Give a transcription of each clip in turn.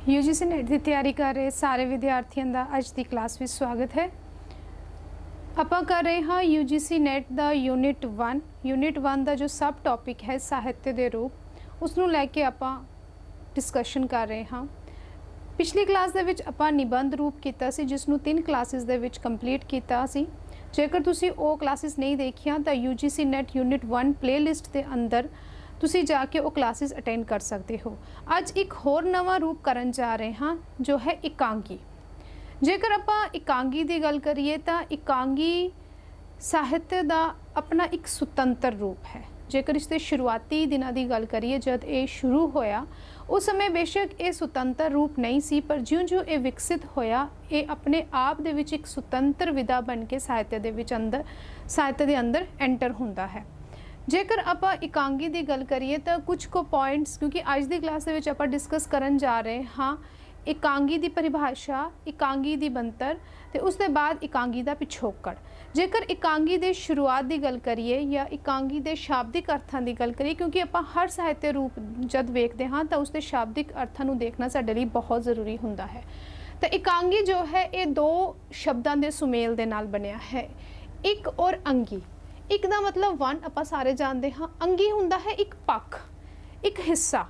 UGC net की तैयारी कर रहे सारे विद्यार्थियों का अज की क्लास में स्वागत है। आप कर रहे हाँ यूजीसी नेट का यूनिट 1 का जो सब टॉपिक है साहित्य के रूप उसनों लैके आप डिस्कशन कर रहे हाँ। पिछली क्लास के विच आपां निबंध रूप किया जिसनों 3 क्लासिस दे विच कंप्लीट किया सी। जेकर तुसी वो क्लासिस नहीं देखिया तो यूजीसी नेट यूनिट 1 प्लेलिस्ट के अंदर तुसी जाके वो क्लासिस अटेंड कर सकते हो। अज एक होर नवा रूप करन जा रहे हाँ जो है एकांगी। जेकर आपां एकांगी की गल करिए तो एकांगी साहित्य का अपना एक सुतंत्र रूप है। जेकर इसके शुरुआती दिनों की गल करिए जब ये शुरू होया उस समय बेशक ये सुतंत्र रूप नहीं सी, पर ज्यों ज्यों ये विकसित होया ये अपने आप दे विच एक सुतंत्र विधा बन के साहित्य के अंदर एंटर होंदा है। जेकर आप एकांगी की गल करिए तो कुछ को पॉइंट्स क्योंकि अज की क्लास के आप डिस्कस करन जा रहे हाँ एकांगी की परिभाषा, एकांगी की बनतर तो उसके बाद एकांगी का पिछोकड़। जेकर एकांगी के शुरुआत की गल करिए या एकांगी के शाब्दिक अर्थों की गल करिए क्योंकि आप हर साहित्य रूप जब वेखते हाँ तो उसके शाब्दिक अर्थों देखना साडे लई बहुत ज़रूरी होंदा है। तो एकांगी जो है ये 2 शब्दों के सुमेल के नाल बनिया है, एक और अंगी। एक दा मतलब वन आप सारे जानते हाँ, अंगी हुंदा है एक पक्ष, एक हिस्सा,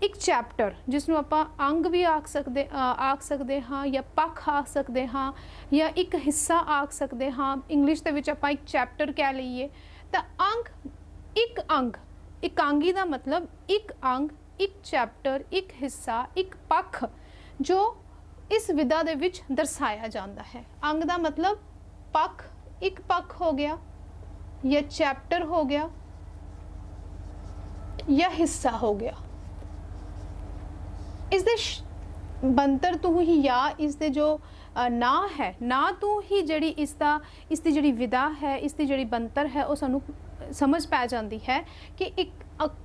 एक चैप्टर जिसनों आप अंग भी आख सकते हाँ या पक्ष आख सकते हाँ या एक हिस्सा आख सकते हाँ। इंग्लिश के विच आप एक चैप्टर कह लीए तो एक अंग एकांगी का मतलब एक अंग, एक चैप्टर, एक हिस्सा, एक पक्ष जो इस विधा दे विच दर्शाया जाता है। अंग का मतलब पक्ष, एक पक्ष हो गया या चैप्टर हो गया या हिस्सा हो गया। इस दे बनतर तो ही या इस दे जो ना है ना तो ही जड़ी इसकी जड़ी विधा है, इसकी जड़ी बनतर है वो सानू समझ पै जाती है कि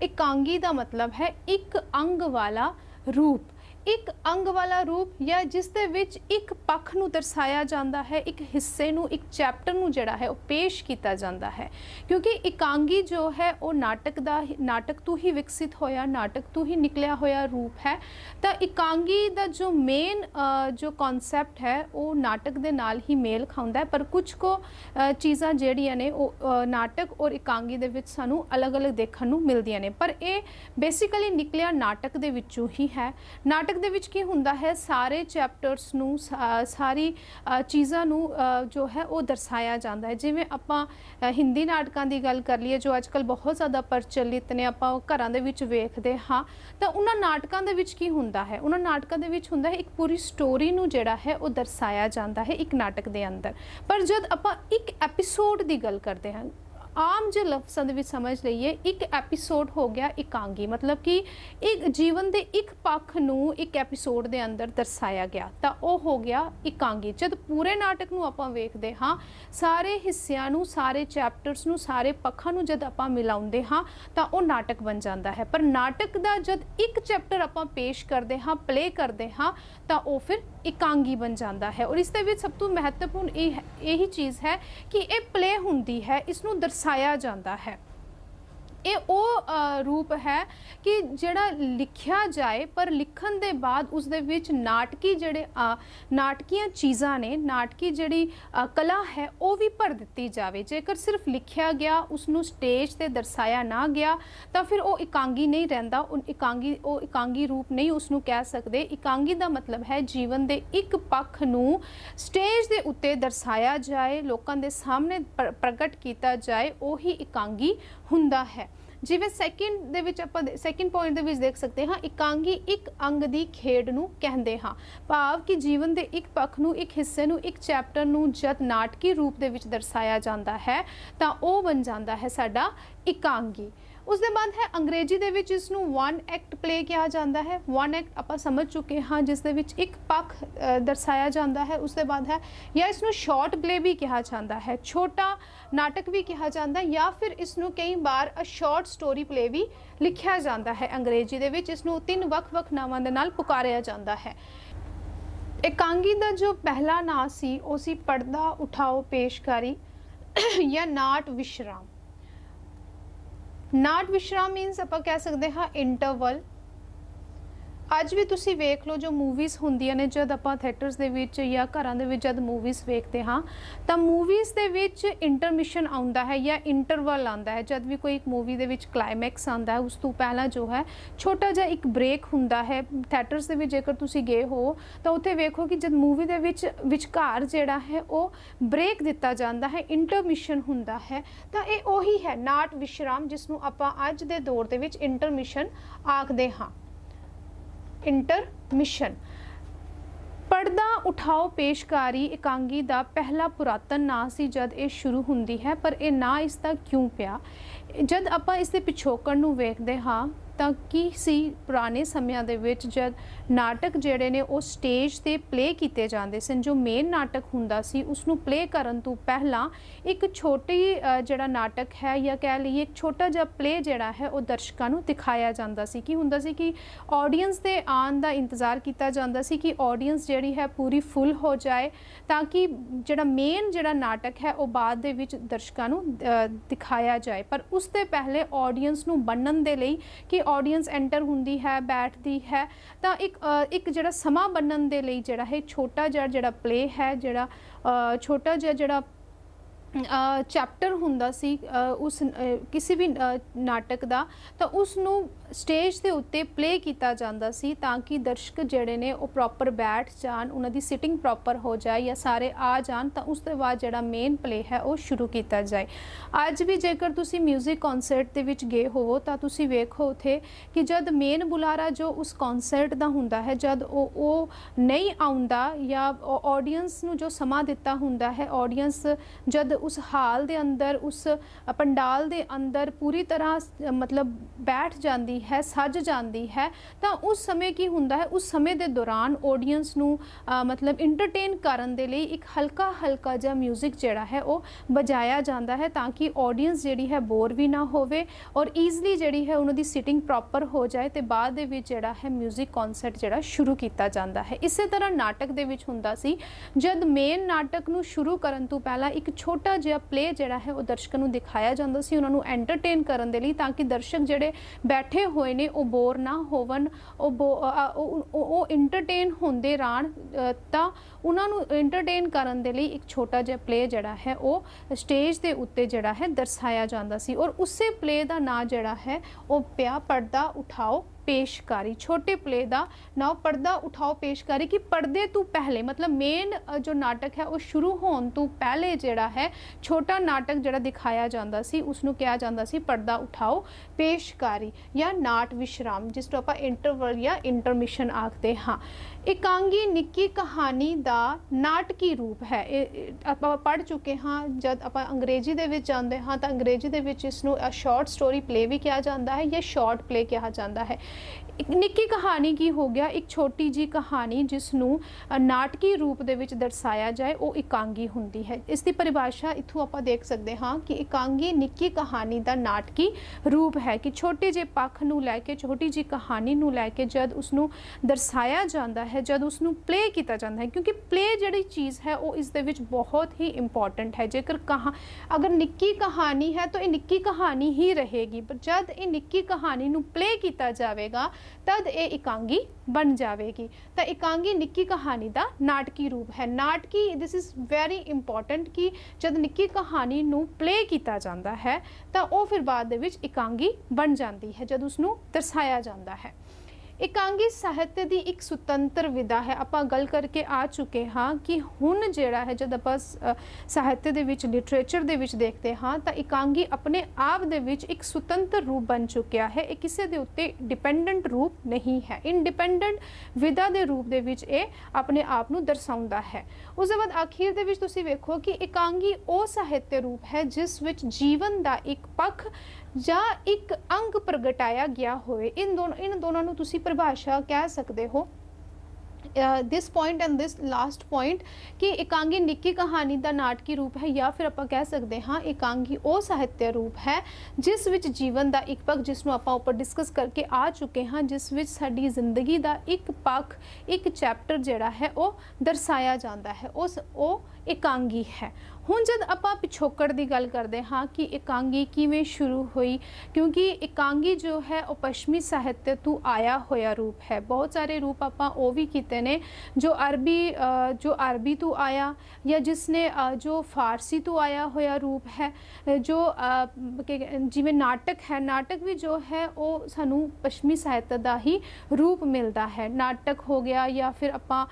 एकांगी का मतलब है एक अंग वाला रूप, एक अंग वाला रूप या जिस दे विच एक पक्ष नू दर्शाया जाता है, एक हिस्से नू, एक चैप्टर नू जड़ा है वो पेश किया जाता है। क्योंकि एकांगी जो है वो नाटक तो ही विकसित होया, नाटक तो ही निकलिया होया रूप है। तो एकांगी का जो मेन जो कॉन्सैप्ट है वो नाटक दे नाल ही मेल खाउंदा है, पर कुछ को चीज़ां जिहड़ियां ने वो नाटक और एकांगी दे विच सानू अलग अलग देखण नू मिलदियां ने, पर ये बेसिकली निकलिया नाटक दे विचों ही है। नाटक दे विच की हुंदा है सारे चैप्टर्स नू सारी चीज़ां नू जो है वो दर्शाया जाता है। जिवें आपां हिंदी नाटकां दी गल कर लीए जो अजकल बहुत ज़्यादा प्रचलित ने, आपां घरां दे विच वेखदे हाँ तो उन्हां नाटकां दे विच की हुंदा है, उन्हां नाटकां दे विच हुंदा है एक पूरी स्टोरी नू जिहड़ा है वो दर्शाया जाता है एक नाटक दे अंदर। पर जब आपां एक एपीसोड की गल करते हैं आम जो लफ्ज़ों में समझ लीए एक एपीसोड हो गया एकांगी, मतलब कि एक जीवन के एक पक्ष नू एक एपीसोड के अंदर दर्शाया गया तो वह हो गया एकांगी। जब पूरे नाटक नू आपां वेखदे हाँ सारे हिस्सियां नू, सारे चैप्टर्स नू, सारे पक्षां नू जब आपां मिलाउंदे हाँ तो वह नाटक बन जाता है। पर नाटक का जब एक चैप्टर आपां पेश करते हाँ, प्ले करते हाँ तो वह फिर एकांगी बन जाता है। और इसके विच सब तो महत्वपूर्ण यही चीज़ है कि ये प्ले हुंदी है, इसनू दर्शाया जाता है। ये वो रूप है कि जड़ा लिखिया जाए पर लिखन दे बाद उस दे विच नाटकी जड़े नाटकीय चीज़ां ने, नाटकी जड़ी कला है वो भी भर दिती जाए। जेकर सिर्फ लिखिया गया उसनू स्टेज ते दर्शाया ना गया तो फिर वो एकांगी नहीं रहिंदा, वो एकांगी रूप नहीं उसनू कह सकते। एकांगी का मतलब है जीवन के एक पक्ष नू स्टेज के उत्ते दर्शाया जाए, लोगों के सामने प्रगट किया जाए, वो ही एकांगी हुंदा है। जिवें सैकेंड पॉइंट दे देख सकते हाँ एकांगी एक अंग की खेड नू कहंदे हाँ, भाव कि जीवन के एक पक्ष नू, एक हिस्से नू, एक चैप्टर नू जब नाटकी रूप दे विच दर्शाया जाता है तो वह बन जाता है साडा एकांगी। उसके बाद है अंग्रेजी दे विच इसनू 1 एक्ट प्ले कहा जाता है। 1 एक्ट आप समझ चुके हाँ जिस दे विच एक पक्ष दर्शाया जाता है। उसके बाद है या इसनू शॉर्ट प्ले भी कहा जाता है, छोटा नाटक भी कहा जाता है, या फिर इसनू कई बार अ शॉर्ट स्टोरी प्ले भी लिखा जाता है। अंग्रेजी दे विच इसनू 3 ਵੱਖ-ਵੱਖ नावां दे नाल पुकारिया जाता है। एकांगी का जो पहला नाम सी वो सी पर्दा उठाओ पेशकारी या नाट विश्राम। नाट विश्राम मीनस आप कह सकते हाँ इंटरवल। ਅੱਜ ਵੀ ਤੁਸੀਂ ਵੇਖ ਲਓ ਜੋ ਮੂਵੀਜ਼ ਹੁੰਦੀਆਂ ਨੇ, ਜਦ ਆਪਾਂ ਥੀਏਟਰਸ ਦੇ ਵਿੱਚ ਜਾਂ ਘਰਾਂ ਦੇ ਵਿੱਚ ਜਦ ਮੂਵੀਜ਼ ਵੇਖਦੇ ਹਾਂ ਤਾਂ ਮੂਵੀਜ਼ ਦੇ ਵਿੱਚ ਇੰਟਰਮਿਸ਼ਨ ਆਉਂਦਾ ਹੈ ਜਾਂ ਇੰਟਰਵਲ ਆਉਂਦਾ ਹੈ। ਜਦ ਵੀ ਕੋਈ ਇੱਕ ਮੂਵੀ ਦੇ ਵਿੱਚ ਕਲਾਈਮੈਕਸ ਆਉਂਦਾ ਹੈ ਉਸ ਤੋਂ ਪਹਿਲਾਂ ਜੋ ਹੈ ਛੋਟਾ ਜਿਹਾ ਇੱਕ ਬ੍ਰੇਕ ਹੁੰਦਾ ਹੈ। ਥੀਏਟਰਸ ਦੇ ਵਿੱਚ ਜੇਕਰ ਤੁਸੀਂ ਗਏ ਹੋ ਤਾਂ ਉੱਥੇ ਵੇਖੋ ਕਿ ਜਦ ਮੂਵੀ ਦੇ ਵਿੱਚ ਵਿਚਕਾਰ ਜਿਹੜਾ ਹੈ ਉਹ ਬ੍ਰੇਕ ਦਿੱਤਾ ਜਾਂਦਾ ਹੈ, ਇੰਟਰਮਿਸ਼ਨ ਹੁੰਦਾ ਹੈ। ਤਾਂ ਇਹ ਉਹੀ ਹੈ ਨਾਟ ਵਿਸ਼ਰਾਮ, ਜਿਸ ਨੂੰ ਆਪਾਂ ਅੱਜ ਦੇ ਦੌਰ ਦੇ ਵਿੱਚ ਇੰਟਰਮਿਸ਼ਨ ਆਖਦੇ ਹਾਂ। ਇੰਟਰਮਿਸ਼ਨ। ਪਰਦਾ ਉਠਾਓ ਪੇਸ਼ਕਾਰੀ ਇਕਾਂਗੀ ਦਾ ਪਹਿਲਾ ਪੁਰਾਤਨ ਨਾਂ ਸੀ ਜਦ ਇਹ ਸ਼ੁਰੂ ਹੁੰਦੀ ਹੈ, ਪਰ ਇਹ ਨਾਂ ਇਸ ਦਾ ਕਿਉਂ ਪਿਆ? ਜਦ ਆਪਾਂ ਇਸ ਦੇ ਪਿਛੋਕੜ ਨੂੰ ਵੇਖਦੇ ਹਾਂ ਤਾਂ ਕੀ ਸੀ ਪੁਰਾਣੇ ਸਮਿਆਂ ਦੇ ਵਿੱਚ ਜਦ ਨਾਟਕ ਜਿਹੜੇ ਨੇ ਉਹ ਸਟੇਜ ਤੇ ਪਲੇ ਕੀਤੇ ਜਾਂਦੇ ਸਨ। ਜੋ ਮੇਨ ਨਾਟਕ ਹੁੰਦਾ ਸੀ ਉਸ ਨੂੰ ਪਲੇ ਕਰਨ ਤੋਂ ਪਹਿਲਾਂ ਇੱਕ ਛੋਟੀ ਜਿਹੜਾ ਨਾਟਕ ਹੈ ਜਾਂ ਕਹਿ ਲਈਏ ਇੱਕ ਛੋਟਾ ਜਿਹਾ ਪਲੇ ਜਿਹੜਾ ਹੈ ਉਹ ਦਰਸ਼ਕਾਂ ਨੂੰ ਦਿਖਾਇਆ ਜਾਂਦਾ ਸੀ। ਕੀ ਹੁੰਦਾ ਸੀ ਕਿ ਆਡੀਅנס ਦੇ ਆਉਣ ਦਾ ਇੰਤਜ਼ਾਰ ਕੀਤਾ ਜਾਂਦਾ ਸੀ ਕਿ ਆਡੀਅנס ਜਿਹੜੀ ਹੈ ਪੂਰੀ ਫੁੱਲ ਹੋ ਜਾਏ, ਤਾਂ ਕਿ ਜਿਹੜਾ ਮੇਨ ਜਿਹੜਾ ਨਾਟਕ ਹੈ ਉਹ ਬਾਅਦ ਦੇ ਵਿੱਚ ਦਰਸ਼ਕਾਂ ਨੂੰ ਦਿਖਾਇਆ ਜਾਏ। ਪਰ ਉਸ ਤੋਂ ਪਹਿਲੇ ਆਡੀਅנס ਨੂੰ ਬਣਨ ਦੇ ਲਈ ਕਿ ਆਡੀਅנס ਐਂਟਰ ਹੁੰਦੀ ਹੈ, ਬੈਠਦੀ ਹੈ, ਤਾਂ ਇੱਕ ਜਿਹੜਾ ਸਮਾਂ ਬਣਨ ਦੇ ਲਈ ਜਿਹੜਾ ਹੈ ਛੋਟਾ ਜਿਹਾ ਜਿਹੜਾ ਪਲੇ ਹੈ, ਜਿਹੜਾ ਛੋਟਾ ਜਿਹਾ ਜਿਹੜਾ ਚੈਪਟਰ ਹੁੰਦਾ ਸੀ ਉਸ ਕਿਸੇ ਵੀ ਨਾਟਕ ਦਾ, ਤਾਂ ਉਸ ਨੂੰ ਸਟੇਜ ਦੇ ਉੱਤੇ ਪਲੇ ਕੀਤਾ ਜਾਂਦਾ ਸੀ ਤਾਂ ਕਿ ਦਰਸ਼ਕ ਜਿਹੜੇ ਨੇ ਉਹ ਪ੍ਰੋਪਰ ਬੈਠ ਜਾਣ, ਉਹਨਾਂ ਦੀ ਸਿਟਿੰਗ ਪ੍ਰੋਪਰ ਹੋ ਜਾਏ ਜਾਂ ਸਾਰੇ ਆ ਜਾਣ, ਤਾਂ ਉਸ ਤੋਂ ਬਾਅਦ ਜਿਹੜਾ ਮੇਨ ਪਲੇ ਹੈ ਉਹ ਸ਼ੁਰੂ ਕੀਤਾ ਜਾਏ। ਅੱਜ ਵੀ ਜੇਕਰ ਤੁਸੀਂ ਮਿਊਜ਼ਿਕ ਕਨਸਰਟ ਦੇ ਵਿੱਚ ਗਏ ਹੋਵੋ ਤਾਂ ਤੁਸੀਂ ਵੇਖੋ ਉੱਥੇ ਕਿ ਜਦ ਮੇਨ ਬੁਲਾਰਾ ਜੋ ਉਸ ਕਨਸਰਟ ਦਾ ਹੁੰਦਾ ਹੈ, ਜਦ ਉਹ ਨਹੀਂ ਆਉਂਦਾ ਜਾਂ ਆਡੀਅנס ਨੂੰ ਜੋ ਸਮਾਂ ਦਿੱਤਾ ਹੁੰਦਾ ਹੈ, ਆਡੀਅנס ਜਦ ਉਸ ਹਾਲ ਦੇ ਅੰਦਰ, ਉਸ ਪੰਡਾਲ ਦੇ ਅੰਦਰ ਪੂਰੀ ਤਰ੍ਹਾਂ ਮਤਲਬ ਬੈਠ ਜਾਂਦੀ ਹੈ, ਸੱਜ ਜਾਂਦੀ ਹੈ, ਤਾਂ ਉਸ ਸਮੇਂ ਕੀ ਹੁੰਦਾ ਹੈ, ਉਸ ਸਮੇਂ ਦੇ ਦੌਰਾਨ ਆਡੀਅנס ਨੂੰ ਮਤਲਬ ਇੰਟਰਟੇਨ ਕਰਨ ਦੇ ਲਈ ਇੱਕ ਹਲਕਾ ਜਿਹਾ ਮਿਊਜ਼ਿਕ ਜਿਹੜਾ ਹੈ ਉਹ ਵਜਾਇਆ ਜਾਂਦਾ ਹੈ ਤਾਂ ਕਿ ਆਡੀਅנס ਜਿਹੜੀ ਹੈ ਬੋਰ ਵੀ ਨਾ ਹੋਵੇ ਔਰ ਈਜ਼ਲੀ ਜਿਹੜੀ ਹੈ ਉਹਨਾਂ ਦੀ ਸਿਟਿੰਗ ਪ੍ਰੋਪਰ ਹੋ ਜਾਏ ਤੇ ਬਾਅਦ ਦੇ ਵਿੱਚ ਜਿਹੜਾ ਹੈ ਮਿਊਜ਼ਿਕ ਕਨਸਰਟ ਜਿਹੜਾ ਸ਼ੁਰੂ ਕੀਤਾ ਜਾਂਦਾ ਹੈ। ਇਸੇ ਤਰ੍ਹਾਂ ਨਾਟਕ ਦੇ ਵਿੱਚ ਹੁੰਦਾ ਸੀ, ਜਦ ਮੇਨ ਨਾਟਕ ਨੂੰ ਸ਼ੁਰੂ ਕਰਨ ਤੋਂ ਪਹਿਲਾਂ ਇੱਕ ਛੋਟਾ ਜਿਹਾ ਪਲੇ ਜਿਹੜਾ ਹੈ ਉਹ ਦਰਸ਼ਕਾਂ ਨੂੰ ਦਿਖਾਇਆ ਜਾਂਦਾ ਸੀ, ਉਹਨਾਂ ਨੂੰ ਐਂਟਰਟੇਨ ਕਰਨ ਦੇ ਲਈ, ਤਾਂ ਕਿ ਦਰਸ਼ਕ ਜਿਹੜੇ ਬੈਠੇ ਹੋਏ ਨੇ ਉਹ ਬੋਰ ਨਾ ਹੋਵਣ, ਉਹ ਇੰਟਰਟੇਨ ਹੁੰਦੇ ਰਹਿਣ। ਤਾਂ ਉਹਨਾਂ ਨੂੰ ਇੰਟਰਟੇਨ ਕਰਨ ਦੇ ਲਈ ਇੱਕ ਛੋਟਾ ਜਿਹਾ ਪਲੇ ਜਿਹੜਾ ਹੈ ਉਹ ਸਟੇਜ ਦੇ ਉੱਤੇ ਜਿਹੜਾ ਹੈ ਦਰਸਾਇਆ ਜਾਂਦਾ ਸੀ ਔਰ ਉਸੇ ਪਲੇ ਦਾ ਨਾਂ ਜਿਹੜਾ ਹੈ ਉਹ ਪਿਆ ਪਰਦਾ ਉਠਾਓ ਪੇਸ਼ਕਾਰੀ। ਛੋਟੇ ਪਲੇ ਦਾ ਨਾਮ ਪਰਦਾ ਉਠਾਓ ਪੇਸ਼ਕਾਰੀ, ਕਿ ਪਰਦੇ ਤੋਂ ਪਹਿਲੇ ਮਤਲਬ ਮੇਨ ਜੋ ਨਾਟਕ ਹੈ ਉਹ ਸ਼ੁਰੂ ਹੋਣ ਤੋਂ ਪਹਿਲੇ ਜਿਹੜਾ ਹੈ ਛੋਟਾ ਨਾਟਕ ਜਿਹੜਾ ਦਿਖਾਇਆ ਜਾਂਦਾ ਸੀ ਉਸ ਨੂੰ ਕਿਹਾ ਜਾਂਦਾ ਸੀ ਪਰਦਾ ਉਠਾਓ ਪੇਸ਼ਕਾਰੀ ਜਾਂ ਨਾਟ ਵਿਸ਼ਰਾਮ, ਜਿਸ ਨੂੰ ਆਪਾਂ ਇੰਟਰਵਲ ਜਾਂ ਇੰਟਰਮਿਸ਼ਨ ਆਖਦੇ ਹਾਂ। ਇਕਾਂਗੀ ਨਿੱਕੀ ਕਹਾਣੀ ਦਾ ਨਾਟਕੀ ਰੂਪ ਹੈ। ਇਹ ਆਪਾਂ ਪੜ੍ਹ ਚੁੱਕੇ ਹਾਂ। ਜਦ ਆਪਾਂ ਅੰਗਰੇਜ਼ੀ ਦੇ ਵਿੱਚ ਜਾਂਦੇ ਹਾਂ ਤਾਂ ਅੰਗਰੇਜ਼ੀ ਦੇ ਵਿੱਚ ਇਸ ਨੂੰ ਸ਼ਾਰਟ ਸਟੋਰੀ ਪਲੇ ਵੀ ਕਿਹਾ ਜਾਂਦਾ ਹੈ ਜਾਂ ਸ਼ਾਰਟ ਪਲੇ ਕਿਹਾ ਜਾਂਦਾ ਹੈ। ਇੱਕ ਨਿੱਕੀ ਕਹਾਣੀ ਕੀ ਹੋ ਗਿਆ, ਇੱਕ ਛੋਟੀ ਜੀ ਕਹਾਣੀ ਜਿਸ ਨੂੰ ਨਾਟਕੀ ਰੂਪ ਦੇ ਵਿੱਚ ਦਰਸਾਇਆ ਜਾਏ ਉਹ ਇਕਾਂਗੀ ਹੁੰਦੀ ਹੈ। ਇਸ ਦੀ ਪਰਿਭਾਸ਼ਾ ਇੱਥੋਂ ਆਪਾਂ ਦੇਖ ਸਕਦੇ ਹਾਂ ਕਿ ਇਕਾਂਗੀ ਨਿੱਕੀ ਕਹਾਣੀ ਦਾ ਨਾਟਕੀ ਰੂਪ ਹੈ, ਕਿ ਛੋਟੇ ਜਿਹੇ ਪੱਖ ਨੂੰ ਲੈ ਕੇ, ਛੋਟੀ ਜੀ ਕਹਾਣੀ ਨੂੰ ਲੈ ਕੇ ਜਦ ਉਸ ਨੂੰ ਦਰਸਾਇਆ ਜਾਂਦਾ ਹੈ, ਜਦ ਉਸ ਨੂੰ ਪਲੇ ਕੀਤਾ ਜਾਂਦਾ ਹੈ, ਕਿਉਂਕਿ ਪਲੇ ਜਿਹੜੀ ਚੀਜ਼ ਹੈ ਉਹ ਇਸ ਦੇ ਵਿੱਚ ਬਹੁਤ ਹੀ ਇੰਪੋਰਟੈਂਟ ਹੈ। ਜੇਕਰ ਅਗਰ ਨਿੱਕੀ ਕਹਾਣੀ ਹੈ ਤਾਂ ਇਹ ਨਿੱਕੀ ਕਹਾਣੀ ਹੀ ਰਹੇਗੀ, ਪਰ ਜਦ ਇਹ ਨਿੱਕੀ ਕਹਾਣੀ ਨੂੰ ਪਲੇ ਕੀਤਾ ਜਾਵੇਗਾ ਤਦ ਇਹ ਇਕਾਂਗੀ ਬਣ ਜਾਵੇਗੀ। ਤਾਂ ਇਕਾਂਗੀ ਨਿੱਕੀ ਕਹਾਣੀ ਦਾ ਨਾਟਕੀ ਰੂਪ ਹੈ। ਨਾਟਕੀ, ਦਿਸ ਇਜ਼ ਵੈਰੀ ਇੰਪੋਰਟੈਂਟ, ਕਿ ਜਦ ਨਿੱਕੀ ਕਹਾਣੀ ਨੂੰ ਪਲੇ ਕੀਤਾ ਜਾਂਦਾ ਹੈ ਤਾਂ ਉਹ ਫਿਰ ਬਾਅਦ ਦੇ ਵਿੱਚ ਇਕਾਂਗੀ ਬਣ ਜਾਂਦੀ ਹੈ ਜਦ ਉਸ ਨੂੰ ਦਰਸਾਇਆ ਜਾਂਦਾ ਹੈ। ਇਕਾਂਗੀ ਸਾਹਿਤ ਦੀ ਇੱਕ ਸੁਤੰਤਰ ਵਿਧਾ ਹੈ। ਆਪਾਂ ਗੱਲ ਕਰਕੇ ਆ ਚੁੱਕੇ ਹਾਂ ਕਿ ਹੁਣ ਜਿਹੜਾ ਹੈ ਜਦ ਆਪਾਂ ਸਾਹਿਤ ਦੇ ਵਿੱਚ, ਲਿਟਰੇਚਰ ਦੇ ਵਿੱਚ ਦੇਖਦੇ ਹਾਂ ਤਾਂ ਇਕਾਂਗੀ ਆਪਣੇ ਆਪ ਦੇ ਵਿੱਚ ਇੱਕ ਸੁਤੰਤਰ ਰੂਪ ਬਣ ਚੁੱਕਿਆ ਹੈ। ਇਹ ਕਿਸੇ ਦੇ ਉੱਤੇ ਡਿਪੈਂਡੈਂਟ ਰੂਪ ਨਹੀਂ ਹੈ, ਇੰਡੀਪੈਂਡੈਂਟ ਵਿਧਾ ਦੇ ਰੂਪ ਦੇ ਵਿੱਚ ਇਹ ਆਪਣੇ ਆਪ ਨੂੰ ਦਰਸਾਉਂਦਾ ਹੈ। ਉਸ ਦੇ ਬਾਅਦ ਆਖਿਰ ਦੇ ਵਿੱਚ ਤੁਸੀਂ ਵੇਖੋ ਕਿ ਇਕਾਂਗੀ ਉਹ ਸਾਹਿਤ ਰੂਪ ਹੈ ਜਿਸ ਵਿੱਚ ਜੀਵਨ ਦਾ ਇੱਕ ਪੱਖ ਜਾਂ ਇੱਕ ਅੰਗ ਪ੍ਰਗਟਾਇਆ ਗਿਆ ਹੋਵੇ। ਇਨ ਦੋਨਾਂ ਨੂੰ ਤੁਸੀਂ ਪਰਿਭਾਸ਼ਾ ਕਹਿ ਸਕਦੇ ਹੋ, this point and this last point, ਕਿ ਇਕਾਂਗੀ ਨਿੱਕੀ ਕਹਾਣੀ ਦਾ ਨਾਟਕੀ ਰੂਪ ਹੈ, ਜਾਂ ਫਿਰ ਆਪਾਂ ਕਹਿ ਸਕਦੇ ਹਾਂ ਇਕਾਂਗੀ ਉਹ ਸਾਹਿਤਯ ਰੂਪ ਹੈ ਜਿਸ ਵਿੱਚ ਜੀਵਨ ਦਾ ਇੱਕ ਪੱਖ, ਜਿਸ ਨੂੰ ਆਪਾਂ ਉੱਪਰ ਡਿਸਕਸ ਕਰਕੇ ਆ ਚੁੱਕੇ ਹਾਂ, ਜਿਸ ਵਿੱਚ ਸਾਡੀ ਜ਼ਿੰਦਗੀ ਦਾ ਇੱਕ ਪੱਖ, ਇੱਕ ਚੈਪਟਰ ਜਿਹੜਾ ਹੈ ਉਹ ਦਰਸਾਇਆ ਜਾਂਦਾ ਹੈ, ਉਹ ਇਕਾਂਗੀ ਹੈ। ਹੁਣ ਜਦ ਆਪਾਂ ਪਿਛੋਕੜ ਦੀ ਗੱਲ ਕਰਦੇ ਹਾਂ ਕਿ ਇਕਾਂਗੀ ਕਿਵੇਂ ਸ਼ੁਰੂ ਹੋਈ, ਕਿਉਂਕਿ ਇਕਾਂਗੀ ਜੋ ਹੈ ਉਹ ਪੱਛਮੀ ਸਾਹਿਤ ਤੋਂ ਆਇਆ ਹੋਇਆ ਰੂਪ ਹੈ। ਬਹੁਤ ਸਾਰੇ ਰੂਪ ਆਪਾਂ ਉਹ ਵੀ ਕੀਤੇ ਨੇ ਜੋ ਅਰਬੀ ਤੋਂ ਆਇਆ, ਜਾਂ ਜਿਸਨੇ ਜੋ ਫਾਰਸੀ ਤੋਂ ਆਇਆ ਹੋਇਆ ਰੂਪ ਹੈ, ਜੋ ਜਿਵੇਂ ਨਾਟਕ ਹੈ, ਨਾਟਕ ਵੀ ਜੋ ਹੈ ਉਹ ਸਾਨੂੰ ਪੱਛਮੀ ਸਾਹਿਤ ਦਾ ਹੀ ਰੂਪ ਮਿਲਦਾ ਹੈ। ਨਾਟਕ ਹੋ ਗਿਆ, ਜਾਂ ਫਿਰ ਆਪਾਂ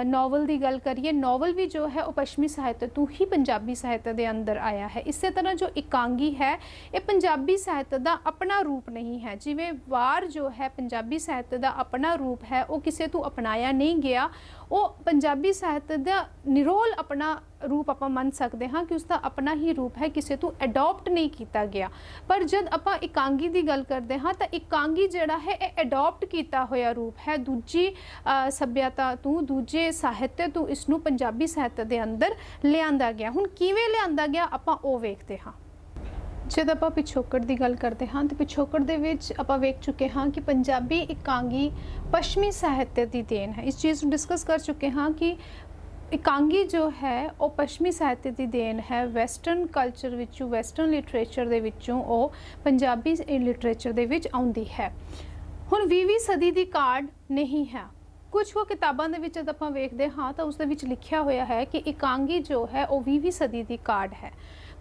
ਨਾਵਲ ਦੀ ਗੱਲ ਕਰੀਏ, ਨਾਵਲ ਵੀ ਜੋ ਹੈ ਉਹ ਪੱਛਮੀ ਸਾਹਿਤ ਤੋਂ ਹੀ ਪੰਜਾਬੀ ਸਾਹਿਤ ਦੇ ਅੰਦਰ ਆਇਆ ਹੈ। ਇਸੇ ਤਰ੍ਹਾਂ ਜੋ ਇਕਾਂਗੀ ਹੈ ਇਹ ਪੰਜਾਬੀ ਸਾਹਿਤ ਦਾ ਆਪਣਾ ਰੂਪ ਨਹੀਂ ਹੈ। ਜਿਵੇਂ ਵਾਰ ਜੋ ਹੈ ਪੰਜਾਬੀ ਸਾਹਿਤ ਦਾ ਆਪਣਾ ਰੂਪ ਹੈ, ਉਹ ਕਿਸੇ ਤੋਂ ਅਪਣਾਇਆ ਨਹੀਂ ਗਿਆ, ਉਹ ਪੰਜਾਬੀ ਸਾਹਿਤ ਦਾ ਨਿਰੋਲ ਆਪਣਾ ਰੂਪ ਆਪਾਂ ਮੰਨ ਸਕਦੇ ਹਾਂ ਕਿ ਉਸਦਾ ਆਪਣਾ ਹੀ ਰੂਪ ਹੈ, ਕਿਸੇ ਤੋਂ ਅਡਾਪਟ ਨਹੀਂ ਕੀਤਾ ਗਿਆ। ਪਰ ਜਦ ਆਪਾਂ ਇਕਾਂਗੀ ਦੀ ਗੱਲ ਕਰਦੇ ਹਾਂ ਤਾਂ ਇਕਾਂਗੀ ਜਿਹੜਾ ਹੈ ਇਹ ਅਡਾਪਟ ਕੀਤਾ ਹੋਇਆ ਰੂਪ ਹੈ, ਦੂਜੀ ਸੱਭਿਅਤਾ ਤੋਂ, ਦੂਜੇ ਸਾਹਿਤ ਤੋਂ ਇਸ ਨੂੰ ਪੰਜਾਬੀ ਸਾਹਿਤ ਦੇ ਅੰਦਰ ਲਿਆਂਦਾ ਗਿਆ। ਹੁਣ ਕਿਵੇਂ ਲਿਆਂਦਾ ਗਿਆ ਆਪਾਂ ਉਹ ਵੇਖਦੇ ਹਾਂ। ਜਦ ਆਪਾਂ ਪਿਛੋਕੜ ਦੀ ਗੱਲ ਕਰਦੇ ਹਾਂ ਤਾਂ ਪਿਛੋਕੜ ਦੇ ਵਿੱਚ ਆਪਾਂ ਵੇਖ ਚੁੱਕੇ ਹਾਂ ਕਿ ਪੰਜਾਬੀ ਇਕਾਂਗੀ ਪੱਛਮੀ ਸਾਹਿਤ ਦੀ ਦੇਣ ਹੈ। ਇਸ ਚੀਜ਼ ਨੂੰ ਡਿਸਕਸ ਕਰ ਚੁੱਕੇ ਹਾਂ ਕਿ ਇਕਾਂਗੀ ਜੋ ਹੈ ਉਹ ਪੱਛਮੀ ਸਾਹਿਤ ਦੀ ਦੇਣ ਹੈ। ਵੈਸਟਰਨ ਕਲਚਰ ਵਿੱਚੋਂ, ਵੈਸਟਰਨ ਲਿਟਰੇਚਰ ਦੇ ਵਿੱਚੋਂ ਉਹ ਪੰਜਾਬੀ ਲਿਟਰੇਚਰ ਦੇ ਵਿੱਚ ਆਉਂਦੀ ਹੈ। ਹੁਣ 20ਵੀਂ ਸਦੀ ਦੀ ਕਾਢ ਨਹੀਂ ਹੈ। ਕੁਝ ਕੁ ਕਿਤਾਬਾਂ ਦੇ ਵਿੱਚ ਜਦ ਆਪਾਂ ਵੇਖਦੇ ਹਾਂ ਤਾਂ ਉਸ ਦੇ ਵਿੱਚ ਲਿਖਿਆ ਹੋਇਆ ਹੈ ਕਿ ਇਕਾਂਗੀ ਜੋ ਹੈ ਉਹ 20ਵੀਂ ਸਦੀ ਦੀ ਕਾਢ ਹੈ।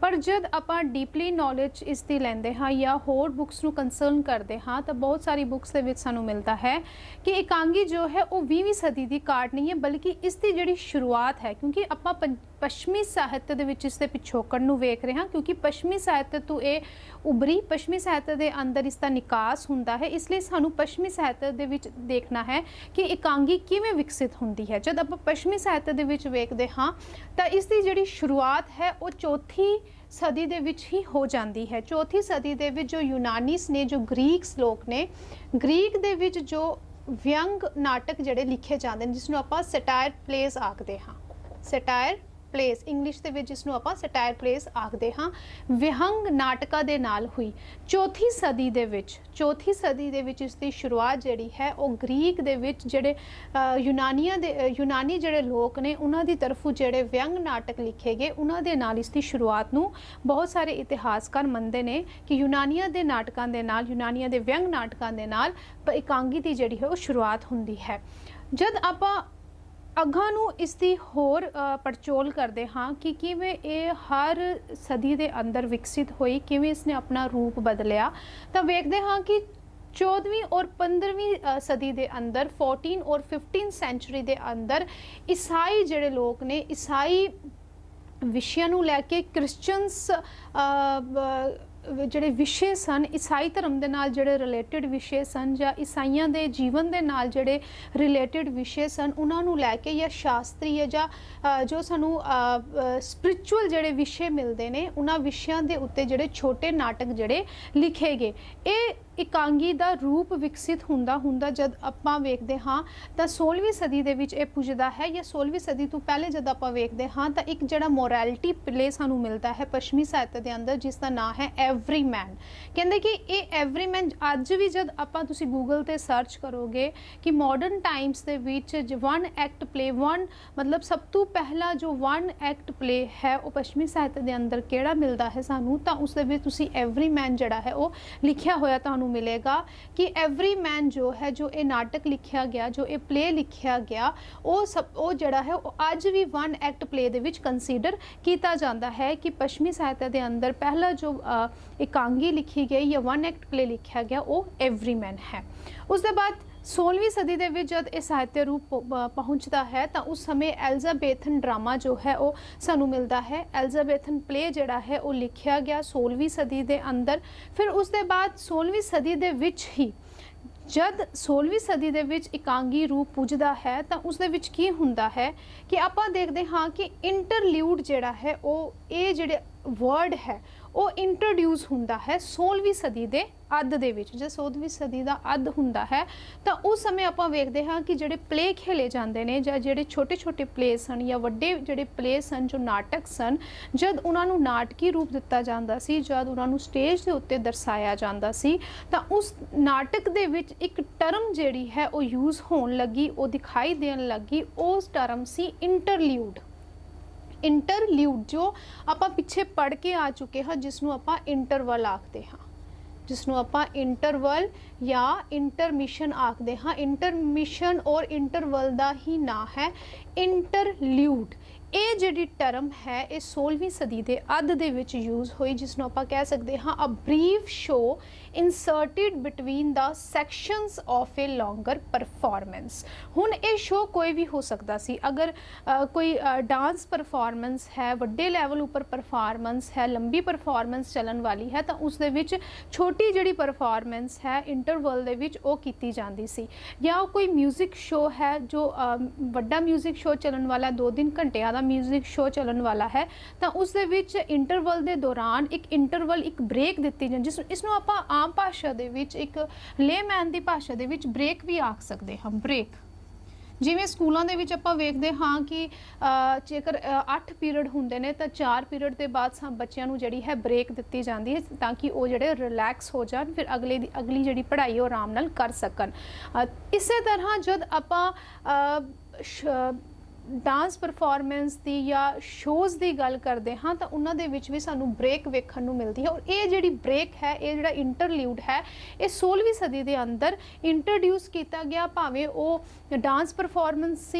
ਪਰ ਜਦ ਆਪਾਂ ਡੀਪਲੀ ਨੌਲੇਜ ਇਸ ਦੀ ਲੈਂਦੇ ਹਾਂ ਜਾਂ ਹੋਰ ਬੁੱਕਸ ਨੂੰ ਕੰਸਰਨ ਕਰਦੇ ਹਾਂ ਤਾਂ ਬਹੁਤ ਸਾਰੀ ਬੁੱਕਸ ਦੇ ਵਿੱਚ ਸਾਨੂੰ ਮਿਲਦਾ ਹੈ ਕਿ ਇਕਾਂਗੀ ਜੋ ਹੈ ਉਹ 20ਵੀਂ ਸਦੀ ਦੀ ਕਾਢ ਨਹੀਂ ਹੈ, ਬਲਕਿ ਇਸ ਦੀ ਜਿਹੜੀ ਸ਼ੁਰੂਆਤ ਹੈ। ਕਿਉਂਕਿ ਆਪਾਂ ਪੱਛਮੀ ਸਾਹਿਤ ਦੇ ਵਿੱਚ ਇਸ ਦੇ ਪਿਛੋਕੜ ਨੂੰ ਵੇਖ ਰਹੇ ਹਾਂ, ਕਿਉਂਕਿ ਪੱਛਮੀ ਸਾਹਿਤ ਤੋਂ ਇਹ ਉਭਰੀ, ਪੱਛਮੀ ਸਾਹਿਤ ਦੇ ਅੰਦਰ ਇਸ ਦਾ ਨਿਕਾਸ ਹੁੰਦਾ ਹੈ। ਇਸ ਲਈ ਸਾਨੂੰ ਪੱਛਮੀ ਸਾਹਿਤ ਦੇ ਵਿੱਚ ਦੇਖਣਾ ਹੈ ਕਿ ਇਕਾਂਗੀ ਕਿਵੇਂ ਵਿਕਸਿਤ ਹੁੰਦੀ ਹੈ। ਜਦ ਆਪਾਂ ਪੱਛਮੀ ਸਾਹਿਤ ਦੇ ਵਿੱਚ ਵੇਖਦੇ ਹਾਂ ਤਾਂ ਇਸ ਦੀ ਜਿਹੜੀ ਸ਼ੁਰੂਆਤ ਹੈ ਉਹ ਚੌਥੀ ਸਦੀ ਦੇ ਵਿੱਚ ਹੀ ਹੋ ਜਾਂਦੀ ਹੈ। ਚੌਥੀ ਸਦੀ ਦੇ ਵਿੱਚ ਜੋ ਯੂਨਾਨੀਸ ਨੇ, ਜੋ ਗ੍ਰੀਕਸ ਲੋਕ ਨੇ, ਗ੍ਰੀਕ ਦੇ ਵਿੱਚ ਜੋ ਵਿਅੰਗ ਨਾਟਕ ਜਿਹੜੇ ਲਿਖੇ ਜਾਂਦੇ ਨੇ, ਜਿਸ ਨੂੰ ਆਪਾਂ ਸੈਟਾਇਰ ਪਲੇਸ ਆਖਦੇ ਹਾਂ, ਸੈਟਾਇਰ ਪਲੇਸ ਇੰਗਲਿਸ਼ ਦੇ ਵਿੱਚ ਜਿਸਨੂੰ ਆਪਾਂ ਸੈਟਾਇਰ ਪਲੇਸ ਆਖਦੇ ਹਾਂ, ਵਿਅੰਗ ਨਾਟਕਾਂ ਦੇ ਨਾਲ ਹੋਈ। ਚੌਥੀ ਸਦੀ ਦੇ ਵਿੱਚ ਇਸ ਦੀ ਸ਼ੁਰੂਆਤ ਜਿਹੜੀ ਹੈ ਉਹ ਗ੍ਰੀਕ ਦੇ ਵਿੱਚ ਜਿਹੜੇ ਯੂਨਾਨੀ ਜਿਹੜੇ ਲੋਕ ਨੇ ਉਹਨਾਂ ਦੀ ਤਰਫੋਂ ਜਿਹੜੇ ਵਿਅੰਗ ਨਾਟਕ ਲਿਖੇ ਗਏ, ਉਹਨਾਂ ਦੇ ਨਾਲ ਇਸ ਦੀ ਸ਼ੁਰੂਆਤ ਨੂੰ ਬਹੁਤ ਸਾਰੇ ਇਤਿਹਾਸਕਾਰ ਮੰਨਦੇ ਨੇ ਕਿ ਯੂਨਾਨੀਆਂ ਦੇ ਨਾਟਕਾਂ ਦੇ ਨਾਲ, ਯੂਨਾਨੀਆਂ ਦੇ ਵਿਅੰਗ ਨਾਟਕਾਂ ਦੇ ਨਾਲ ਇਕਾਂਗੀ ਦੀ ਜਿਹੜੀ ਹੈ ਉਹ ਸ਼ੁਰੂਆਤ ਹੁੰਦੀ ਹੈ। ਜਦ ਆਪਾਂ ਅੱਗਾਂ ਨੂੰ ਇਸ ਦੀ ਹੋਰ ਪੜਚੋਲ ਕਰਦੇ ਹਾਂ ਕਿ ਕਿਵੇਂ ਇਹ ਹਰ ਸਦੀ ਦੇ ਅੰਦਰ ਵਿਕਸਿਤ ਹੋਈ, ਕਿਵੇਂ ਇਸਨੇ ਆਪਣਾ ਰੂਪ ਬਦਲਿਆ, ਤਾਂ ਵੇਖਦੇ ਹਾਂ ਕਿ 14ਵੀਂ ਔਰ 15ਵੀਂ ਸਦੀ ਦੇ ਅੰਦਰ, 14 ਔਰ 15 ਸੈਂਚੁਰੀ ਦੇ ਅੰਦਰ ਈਸਾਈ ਜਿਹੜੇ ਲੋਕ ਨੇ, ਈਸਾਈ ਵਿਸ਼ਿਆਂ ਨੂੰ ਲੈ ਕੇ ਕ੍ਰਿਸਚੀਅਨਸ ਜਿਹੜੇ ਵਿਸ਼ੇ ਸਨ, ਈਸਾਈ ਧਰਮ ਦੇ ਨਾਲ ਜਿਹੜੇ ਰਿਲੇਟਡ ਵਿਸ਼ੇ ਸਨ, ਜਾਂ ਈਸਾਈਆਂ ਦੇ ਜੀਵਨ ਦੇ ਨਾਲ ਜਿਹੜੇ ਰਿਲੇਟਡ ਵਿਸ਼ੇ ਸਨ, ਉਹਨਾਂ ਨੂੰ ਲੈ ਕੇ, ਜਾਂ ਸ਼ਾਸਤਰੀ ਜਾਂ ਜੋ ਸਾਨੂੰ ਸਪਿਰਿਚੁਅਲ ਜਿਹੜੇ ਵਿਸ਼ੇ ਮਿਲਦੇ ਨੇ, ਉਹਨਾਂ ਵਿਸ਼ਿਆਂ ਦੇ ਉੱਤੇ ਜਿਹੜੇ ਛੋਟੇ ਨਾਟਕ ਜਿਹੜੇ ਲਿਖੇ ਗਏ। ਇਹ ਇਕਾਂਗੀ ਦਾ ਰੂਪ ਵਿਕਸਿਤ ਹੁੰਦਾ ਜਦ ਆਪਾਂ ਵੇਖਦੇ ਹਾਂ ਤਾਂ 16ਵੀਂ ਸਦੀ ਦੇ ਵਿੱਚ ਇਹ ਪੁੱਜਦਾ ਹੈ। ਜਾਂ 16ਵੀਂ ਸਦੀ ਤੋਂ ਪਹਿਲੇ ਜਦ ਆਪਾਂ ਵੇਖਦੇ ਹਾਂ ਤਾਂ ਇੱਕ ਜਿਹੜਾ ਮੋਰੈਲਿਟੀ ਪਲੇ ਸਾਨੂੰ ਮਿਲਦਾ ਹੈ ਪੱਛਮੀ ਸਾਹਿਤ ਦੇ ਅੰਦਰ, ਜਿਸ ਦਾ ਨਾਂ ਹੈ ਐਵਰੀ ਮੈਨ। ਕਹਿੰਦੇ ਕਿ ਇਹ ਐਵਰੀ ਮੈਨ ਅੱਜ ਵੀ ਜਦ ਆਪਾਂ ਤੁਸੀਂ ਗੂਗਲ ਤੇ ਸਰਚ ਕਰੋਗੇ ਕਿ ਮਾਡਰਨ ਟਾਈਮਸ ਦੇ ਵਿੱਚ ਵਨ ਐਕਟ ਪਲੇ, ਮਤਲਬ ਸਭ ਤੋਂ ਪਹਿਲਾ ਜੋ ਵਨ ਐਕਟ ਪਲੇ ਹੈ ਉਹ ਪੱਛਮੀ ਸਾਹਿਤ ਦੇ ਅੰਦਰ ਕਿਹੜਾ ਮਿਲਦਾ ਹੈ ਸਾਨੂੰ, ਤਾਂ ਉਸ ਦੇ ਵਿੱਚ ਤੁਸੀਂ ਐਵਰੀ ਮੈਨ ਜਿਹੜਾ ਹੈ ਉਹ ਲਿਖਿਆ ਹੋਇਆ ਤੁਹਾਨੂੰ ਮਿਲੇਗਾ ਕਿ ਐਵਰੀ ਮੈਨ ਜੋ ਹੈ, ਜੋ ਇਹ ਨਾਟਕ ਲਿਖਿਆ ਗਿਆ, ਜੋ ਇਹ ਪਲੇ ਲਿਖਿਆ ਗਿਆ, ਉਹ ਜਿਹੜਾ ਹੈ ਉਹ ਅੱਜ ਵੀ ਵਨ ਐਕਟ ਪਲੇ ਦੇ ਵਿੱਚ ਕੰਸੀਡਰ ਕੀਤਾ ਜਾਂਦਾ ਹੈ ਕਿ ਪੱਛਮੀ ਸਾਹਿਤ ਦੇ ਅੰਦਰ ਪਹਿਲਾ ਜੋ ਇਕਾਂਗੀ ਲਿਖੀ ਗਈ ਜਾਂ ਵਨ ਐਕਟ ਪਲੇ ਲਿਖਿਆ ਗਿਆ ਉਹ ਐਵਰੀ ਮੈਨ ਹੈ। ਉਸ ਦੇ ਬਾਅਦ 16ਵੀਂ ਸਦੀ ਦੇ ਵਿੱਚ ਜਦ ਇਹ ਸਾਹਿਤਿਆ ਰੂਪ ਪਹੁੰਚਦਾ ਹੈ ਤਾਂ ਉਸ ਸਮੇਂ ਐਲਜ਼ਾਬੇਥਨ ਡਰਾਮਾ ਜੋ ਹੈ ਉਹ ਸਾਨੂੰ ਮਿਲਦਾ ਹੈ। ਐਲਜ਼ਾਬੇਥਨ ਪਲੇ ਜਿਹੜਾ ਹੈ ਉਹ ਲਿਖਿਆ ਗਿਆ 16ਵੀਂ ਸਦੀ ਦੇ ਅੰਦਰ। ਫਿਰ ਉਸ ਦੇ ਬਾਅਦ 16ਵੀਂ ਸਦੀ ਦੇ ਵਿੱਚ ਹੀ ਜਦ 16ਵੀਂ ਸਦੀ ਦੇ ਵਿੱਚ ਇਕਾਂਗੀ ਰੂਪ ਪੁੱਜਦਾ ਹੈ ਤਾਂ ਉਸ ਦੇ ਵਿੱਚ ਕੀ ਹੁੰਦਾ ਹੈ ਕਿ ਆਪਾਂ ਦੇਖਦੇ ਹਾਂ ਕਿ ਇੰਟਰਲਿਊਡ ਜਿਹੜਾ ਹੈ ਉਹ ਇਹ ਜਿਹੜੇ ਵਰਡ ਹੈ ਉਹ ਇੰਟਰੋਡਿਊਸ ਹੁੰਦਾ ਹੈ 16ਵੀਂ ਸਦੀ ਦੇ ਅੱਧ ਦੇ ਵਿੱਚ। ਜਦ 16ਵੀਂ ਸਦੀ ਦਾ ਅੱਧ ਹੁੰਦਾ ਹੈ ਤਾਂ ਉਸ ਸਮੇਂ ਆਪਾਂ ਵੇਖਦੇ ਹਾਂ ਕਿ ਜਿਹੜੇ ਪਲੇ ਖੇਲੇ ਜਾਂਦੇ ਨੇ ਜਾਂ ਜਿਹੜੇ ਛੋਟੇ ਛੋਟੇ ਪਲੇ ਸਨ ਜਾਂ ਵੱਡੇ ਜਿਹੜੇ ਪਲੇ ਸਨ, ਜੋ ਨਾਟਕ ਸਨ, ਜਦ ਉਹਨਾਂ ਨੂੰ ਨਾਟਕੀ ਰੂਪ ਦਿੱਤਾ ਜਾਂਦਾ ਸੀ, ਜਦ ਉਹਨਾਂ ਨੂੰ ਸਟੇਜ ਦੇ ਉੱਤੇ ਦਰਸਾਇਆ ਜਾਂਦਾ ਸੀ ਤਾਂ ਉਸ ਨਾਟਕ ਦੇ ਵਿੱਚ ਇੱਕ ਟਰਮ ਜਿਹੜੀ ਹੈ ਉਹ ਯੂਜ਼ ਹੋਣ ਲੱਗੀ, ਉਹ ਦਿਖਾਈ ਦੇਣ ਲੱਗੀ। ਉਸ ਟਰਮ ਸੀ ਇੰਟਰਲਿਊਡ। ਇੰਟਰਲਿਊਡ ਜੋ ਆਪਾਂ ਪਿੱਛੇ ਪੜ੍ਹ ਕੇ ਆ ਚੁੱਕੇ ਹਾਂ, ਜਿਸ ਨੂੰ ਆਪਾਂ ਇੰਟਰਵਲ ਆਖਦੇ ਹਾਂ, ਜਿਸ ਨੂੰ ਆਪਾਂ ਇੰਟਰਵਲ ਜਾਂ ਇੰਟਰਮਿਸ਼ਨ ਆਖਦੇ ਹਾਂ। ਇੰਟਰਮਿਸ਼ਨ ਔਰ ਇੰਟਰਵਲ ਦਾ ਹੀ ਨਾਂ ਹੈ ਇੰਟਰਲਿਊਡ। ਇਹ ਜਿਹੜੀ ਟਰਮ ਹੈ ਇਹ 16ਵੀਂ ਸਦੀ ਦੇ ਅੱਧ ਦੇ ਵਿੱਚ ਯੂਜ਼ ਹੋਈ, ਜਿਸ ਨੂੰ ਆਪਾਂ ਕਹਿ ਸਕਦੇ ਹਾਂ a brief show inserted between the sections of a longer performance. ਹੁਣ ਇਹ ਸ਼ੋ ਕੋਈ ਵੀ ਹੋ ਸਕਦਾ ਸੀ, ਅਗਰ ਕੋਈ ਡਾਂਸ ਪਰਫਾਰਮੈਂਸ ਹੈ, ਵੱਡੇ ਲੈਵਲ ਉੱਪਰ ਪਰਫਾਰਮੈਂਸ ਹੈ, ਲੰਬੀ ਪਰਫਾਰਮੈਂਸ ਚੱਲਣ ਵਾਲੀ ਹੈ, ਤਾਂ ਉਸ ਦੇ ਵਿੱਚ ਛੋਟੀ ਜਿਹੜੀ ਪਰਫਾਰਮੈਂਸ ਹੈ ਇੰਟਰਵਲ ਦੇ ਵਿੱਚ ਉਹ ਕੀਤੀ ਜਾਂਦੀ ਸੀ। ਜਾਂ ਕੋਈ ਮਿਊਜ਼ਿਕ ਸ਼ੋ ਹੈ ਜੋ ਵੱਡਾ ਮਿਊਜ਼ਿਕ ਸ਼ੋ ਚੱਲਣ ਵਾਲਾ 2-3 ਘੰਟਿਆਂ ਦਾ ਮਿਊਜ਼ਿਕ ਸ਼ੋ ਚੱਲਣ ਵਾਲਾ ਹੈ, ਤਾਂ ਉਸ ਦੇ ਵਿੱਚ ਇੰਟਰਵਲ ਦੇ ਦੌਰਾਨ ਇੱਕ ਇੰਟਰਵਲ ਇੱਕ ਬ੍ਰੇਕ ਦਿੱਤੀ ਜਾਂਦੀ, ਇਸ ਨੂੰ ਆਪਾਂ ਆਮ ਭਾਸ਼ਾ ਦੇ ਵਿੱਚ, ਇੱਕ ਲੇਮੈਨ ਦੀ ਭਾਸ਼ਾ ਦੇ ਵਿੱਚ ਬ੍ਰੇਕ ਵੀ ਆਖ ਸਕਦੇ ਹਾਂ। ਬ੍ਰੇਕ ਜਿਵੇਂ ਸਕੂਲਾਂ ਦੇ ਵਿੱਚ ਆਪਾਂ ਵੇਖਦੇ ਹਾਂ ਕਿ ਜੇਕਰ 8 ਪੀਰੀਅਡ ਹੁੰਦੇ ਨੇ ਤਾਂ 4 ਪੀਰੀਅਡ ਦੇ ਬਾਅਦ ਬੱਚਿਆਂ ਨੂੰ ਜਿਹੜੀ ਹੈ ਬ੍ਰੇਕ ਦਿੱਤੀ ਜਾਂਦੀ ਹੈ, ਤਾਂ ਕਿ ਉਹ ਜਿਹੜੇ ਰਿਲੈਕਸ ਹੋ ਜਾਣ, ਫਿਰ ਅਗਲੀ ਜਿਹੜੀ ਪੜ੍ਹਾਈ ਉਹ ਆਰਾਮ ਨਾਲ ਕਰ ਸਕਣ। ਇਸੇ ਤਰ੍ਹਾਂ ਜਦ ਆਪਾਂ ਡਾਂਸ ਪਰਫਾਰਮੈਂਸ ਦੀ ਜਾਂ ਸ਼ੋਜ਼ ਦੀ ਗੱਲ ਕਰਦੇ ਹਾਂ ਤਾਂ ਉਹਨਾਂ ਦੇ ਵਿੱਚ ਵੀ ਸਾਨੂੰ ਬ੍ਰੇਕ ਵੇਖਣ ਨੂੰ ਮਿਲਦੀ ਹੈ। ਔਰ ਇਹ ਜਿਹੜੀ ਬ੍ਰੇਕ ਹੈ, ਇਹ ਜਿਹੜਾ ਇੰਟਰਲਿਊਡ ਹੈ, ਇਹ 16ਵੀਂ ਸਦੀ ਦੇ ਅੰਦਰ ਇੰਟਰੋਡਿਊਸ ਕੀਤਾ ਗਿਆ, ਭਾਵੇਂ ਉਹ ਡਾਂਸ ਪਰਫਾਰਮੈਂਸ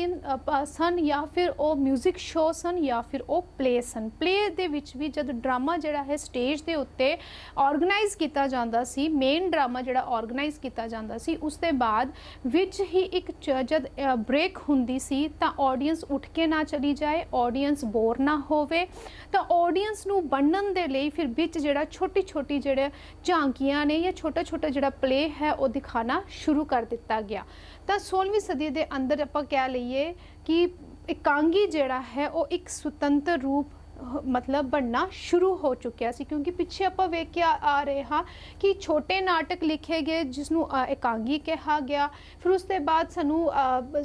ਸਨ ਜਾਂ ਫਿਰ ਉਹ ਮਿਊਜ਼ਿਕ ਸ਼ੋ ਸਨ ਜਾਂ ਫਿਰ ਉਹ ਪਲੇ ਸਨ। ਪਲੇ ਦੇ ਵਿੱਚ ਵੀ ਜਦ ਡਰਾਮਾ ਜਿਹੜਾ ਹੈ ਸਟੇਜ ਦੇ ਉੱਤੇ ਆਰਗੇਨਾਈਜ਼ ਕੀਤਾ ਜਾਂਦਾ ਸੀ, ਮੇਨ ਡਰਾਮਾ ਜਿਹੜਾ ਆਰਗੇਨਾਈਜ਼ ਕੀਤਾ ਜਾਂਦਾ ਸੀ, ਉਸ ਦੇ ਬਾਅਦ ਵਿੱਚ ਹੀ ਇੱਕ ਜਦ ਬ੍ਰੇਕ ਹੁੰਦੀ ਸੀ ਤਾਂ ਆਡੀਅੰਸ ਉੱਠ ਕੇ ਨਾ ਚਲੀ ਜਾਏ, ਆਡੀਅੰਸ ਬੋਰ ਨਾ ਹੋਵੇ, ਤਾਂ ਆਡੀਅੰਸ ਨੂੰ ਬੰਨਣ ਦੇ ਲਈ ਫਿਰ ਵਿੱਚ ਜਿਹੜਾ ਛੋਟੀ ਜਿਹੜੇ ਝਾਂਕੀਆਂ ਨੇ ਜਾਂ ਛੋਟਾ ਜਿਹੜਾ ਪਲੇ ਹੈ ਉਹ ਦਿਖਾਣਾ ਸ਼ੁਰੂ ਕਰ ਦਿੱਤਾ ਗਿਆ। ਤਾਂ 16ਵੀਂ ਸਦੀ ਦੇ ਅੰਦਰ ਆਪਾਂ ਕਹਿ ਲਈਏ ਕਿ ਇਕਾਂਗੀ ਜਿਹੜਾ ਹੈ ਉਹ ਇੱਕ ਸੁਤੰਤਰ ਰੂਪ मतलब बनना शुरू हो चुकिया सी, क्योंकि पिछे आप वेख के आ रहे हाँ कि छोटे नाटक लिखे गए जिसनों एकांगी कहा गया, फिर उसके बाद सानू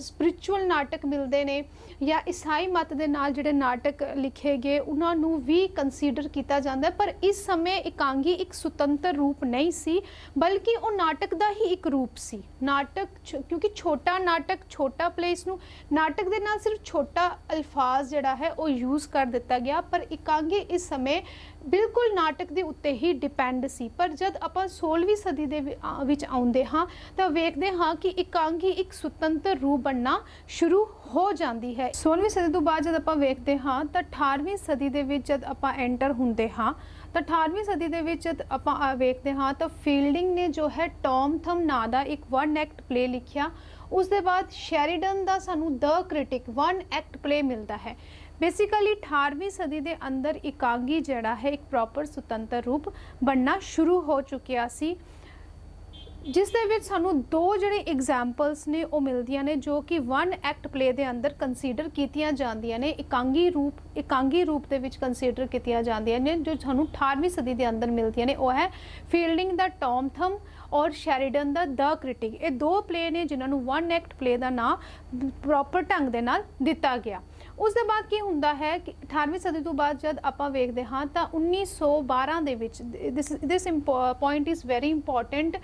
स्पिरिचुअल नाटक मिलते हैं या ईसाई मत के नाल जिहड़े नाटक लिखे गए उन्होंने भी कंसीडर किया जाता है। पर इस समय एकांगी एक सुतंत्र रूप नहीं सी, बल्कि वो नाटक का ही एक रूप सी। नाटक क्योंकि छोटा नाटक छोटा प्ले, इसनों नाटक के नाल सिर्फ छोटा अल्फाज जिहड़ा है वो यूज़ कर दिता गया, पर एकांगी इस समय बिल्कुल नाटक के उत्ते ही डिपेंड सी। पर जब आप 16वीं सदी दे विच आउंदे हाँ तो वेखते हाँ कि एकांगी एक सुतंत्र रूप बनना शुरू हो जाती है। 16वीं सदी तो बाद जब आप वेखते हाँ तो 18वीं सदी दे विच जब आप एंटर होंदे हाँ तो 18वीं सदी दे विच जब आप वेखते हाँ तो फील्डिंग ने जो है टॉम थम ना दा एक 1 एक्ट प्ले लिखिया। उसके बाद शेरिडन का सानू द क्रिटिक 1 एक्ट प्ले मिलता है। बेसिकली 18वीं सदी के अंदर एकांगी जड़ा है एक प्रॉपर सुतंत्र रूप बनना शुरू हो चुकिया सी, जिस दे विच सानू दो जड़े एग्जाम्पल्स ने वो मिलदियां ने जो कि 1 एक्ट प्ले के अंदर कंसीडर कीतियां जांदियां ने, एकांगी रूप दे विच कंसीडर कीतियां जांदियां ने, जो सानू 18वीं सदी के अंदर मिलदियां ने। वो है फील्डिंग दा टॉम थम और शेरिडन दा द क्रिटिक। ये दो प्ले ने जिन्होंने 1 एक्ट प्ले का नाम प्रॉपर ढंग दे नाल दिता गया। उसके बाद की हुंदा है कि 18वीं सदी तो बाद जब आप वेखते हाँ तो 1912 दे विच this point is very important,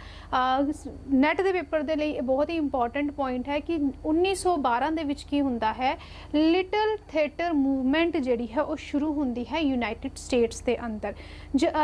NET के पेपर के लिए बहुत ही इंपॉर्टेंट पॉइंट है कि 1912 दे विच की हुंदा है लिटल थिएटर मूवमेंट जिहड़ी है वो शुरू होंदी है यूनाइटेड स्टेट्स के अंदर।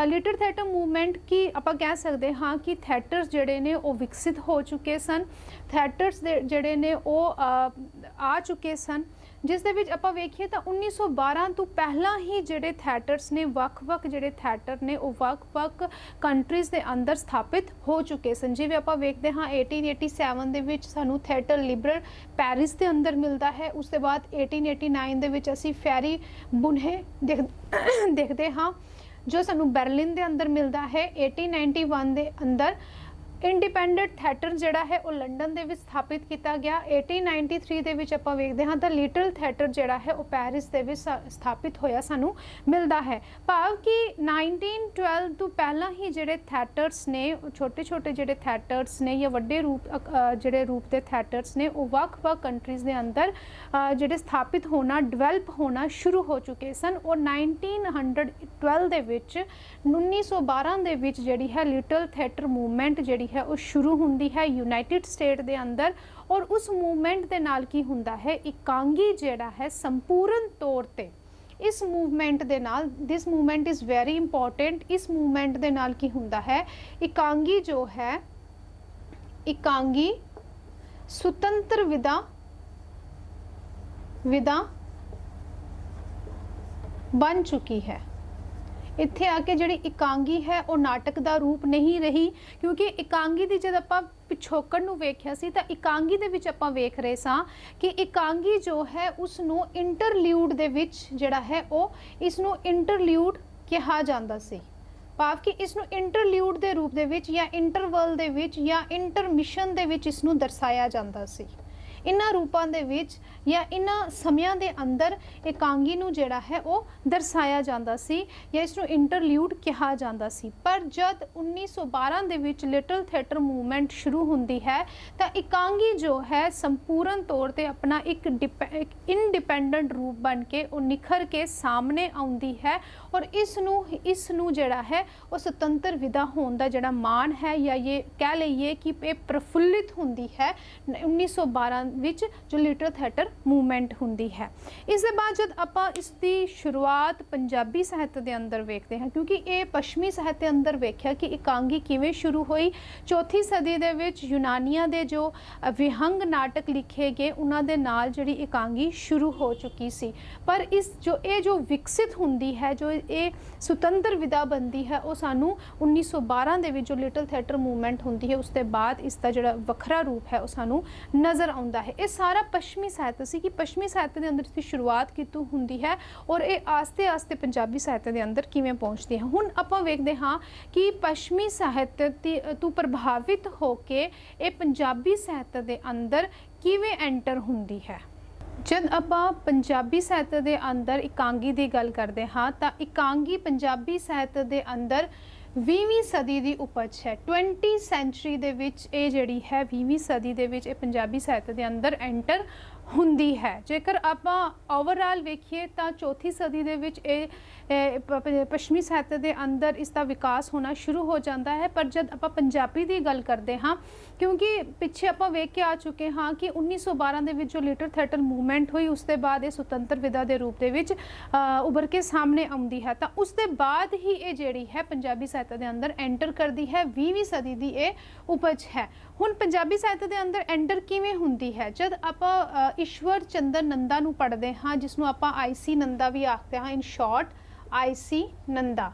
लिटल थिएटर मूवमेंट की आप कह सकते हाँ कि थिएटर्स जिहड़े ने वो विकसित हो चुके सन, थिएटर्स जिहड़े ने वो आ चुके सन, जिस दे विच आपां वेखीए तो 1912 तो पहला ही जिहड़े थिएटर्स ने वक्-वक् जिहड़े थिएटर ने वो वक्-वक् कंट्रीज़ के अंदर स्थापित हो चुके सन। जिवें आपां वेखदे हाँ 1887 दे विच सानू थिएटर लिबरल पैरिस के अंदर मिलता है। उसके बाद 1889 दे विच असीं फेरी बुने देखते हाँ जो सानू बर्लिन के अंदर मिलता है। 1891 के अंदर इंडिपेंडेंट थिएटर जिहड़ा है वो लंडन दे विच स्थापित किया गया। 1893 दे विच आपां वेखदे हाँ तो लिटल थिएटर जिहड़ा है वो पैरिस दे विच स्थापित होया सानू मिलता है। भाव कि 1912 तो पहला ही जिहड़े थिएटर्स ने छोटे छोटे जिहड़े थिएटर्स ने या वड्डे रूप जिहड़े रूप के थिएटर्स ने वो वक्-वक् कंट्रीज़ के अंदर जिहड़े स्थापित होना डिवेलप होना शुरू हो चुके सन। और 1912 दे विच 1912 दे विच जिहड़ी है लिटल थिएटर मूवमेंट जिहड़ी है वो शुरू होंदी है यूनाइटेड स्टेट के अंदर। और उस मूवमेंट के नाल की हुंदा है एकांगी जिहड़ा है संपूर्ण तौर ते इस मूवमेंट दे नाल, this movement is very important. इस मूवमेंट दे नाल की हुंदा है, एकांगी जो है, एकांगी सुतंत्र विधा बन चुकी है। इत्थे आके जिहड़ी एकांगी है वो नाटक का रूप नहीं रही, क्योंकि एकांगी दी जद आपां पिछोकड़ नूं वेखिया सी तां एकांगी दे विच आपां वेख रहे सां कि एकांगी जो है उसनूं इंटरल्यूड दे विच जिहड़ा है वो इसनूं इंटरल्यूड कहा जांदा सी। भाव कि इसनूं इंटरल्यूड दे रूप दे विच या इंटरवल दे विच या इंटरमिशन दे विच इसनूं दर्शाया जांदा सी। इन्हां रूपां दे विच या इन्हां समयां दे अंदर एकांगी नूं जिहड़ा है वो दर्शाया जांदा सी या इसनूं इंटरल्यूड कहा जांदा सी। पर जद 1912 दे विच लिटिल थिएटर मूवमेंट शुरू हुंदी है तां एकांगी जो है संपूर्ण तौर ते अपना एक इंडिपेंडेंट रूप बन के वो निखर के सामने आउंदी है और इसनूं जिहड़ा है वो सुतंत्र विधा होण दा जिहड़ा मान है या ये कह लईए कि ये प्रफुल्लित हुंदी है 1912 विच जो लिटिल थिएटर मूवमेंट हुंदी है। इस दे बाद जब आपां इसकी शुरुआत पंजाबी साहित्य के अंदर वेखते हैं, क्योंकि ये पश्चिमी साहित्य अंदर वेख्या कि एकांगी किवें शुरू हुई। चौथी सदी दे विच यूनानियां दे जो विहंग नाटक लिखे गए उन्हां दे नाल जिहड़ी एकांगी शुरू हो चुकी सी। पर इस जो विकसित हुंदी है, जो ये सुतंत्र विधा बनती है, वो सानू 1912 दे विच जो लिटिल थिएटर मूवमेंट हुंदी है उसके बाद इसका जिहड़ा वखरा रूप है वो सानू नज़र आउंदा है। ये सारा पश्चिमी साहित्य सी कि पश्चिमी साहित्य के अंदर इसकी शुरुआत कितों हुंदी है और ये आस्ते आस्ते पंजाबी साहित्य के अंदर किवें पहुँचती है। हुण आपां वेखदे हाँ कि पश्चिमी साहित्य तो प्रभावित होके ये पंजाबी साहित्य के अंदर किवें एंटर हुंदी है। जब आपां पंजाबी साहित्य के अंदर एकांगी की गल करते हाँ तो एकांगी पंजाबी साहित्य के अंदर 20वीं सदी की उपज है। 20th सेंचुरी दे विच ये जिहड़ी है 20वीं सदी दे विच ये पंजाबी साहित्य के अंदर एंटर हुंदी है। जेकर आपां ओवरऑल वेखिए तो चौथी सदी दे विच पश्चिमी साहित्य के अंदर इसका विकास होना शुरू हो जाता है। पर जब आपां पंजाबी की गल करते हाँ, क्योंकि पिछे आपां वेख के आ चुके हाँ कि 1912 दे विच जो लिटिल थिएटर मूवमेंट हुई उसके बाद ये सुतंत्र विधा के रूप दे विच उभर के सामने आउंदी है, तो उसके बाद ही ये जिहड़ी है पंजाबी साहित्य के अंदर एंटर करती है। 20वीं सदी की ये उपज है। हुण पंजाबी साहित्य के अंदर एंटर किवें हुंदी है, जब आपां ईश्वर चंद्र नंदा नूं पढ़ते हाँ, जिसनों आपां IC नंदा भी आखते हाँ, इन शॉर्ट IC नंदा।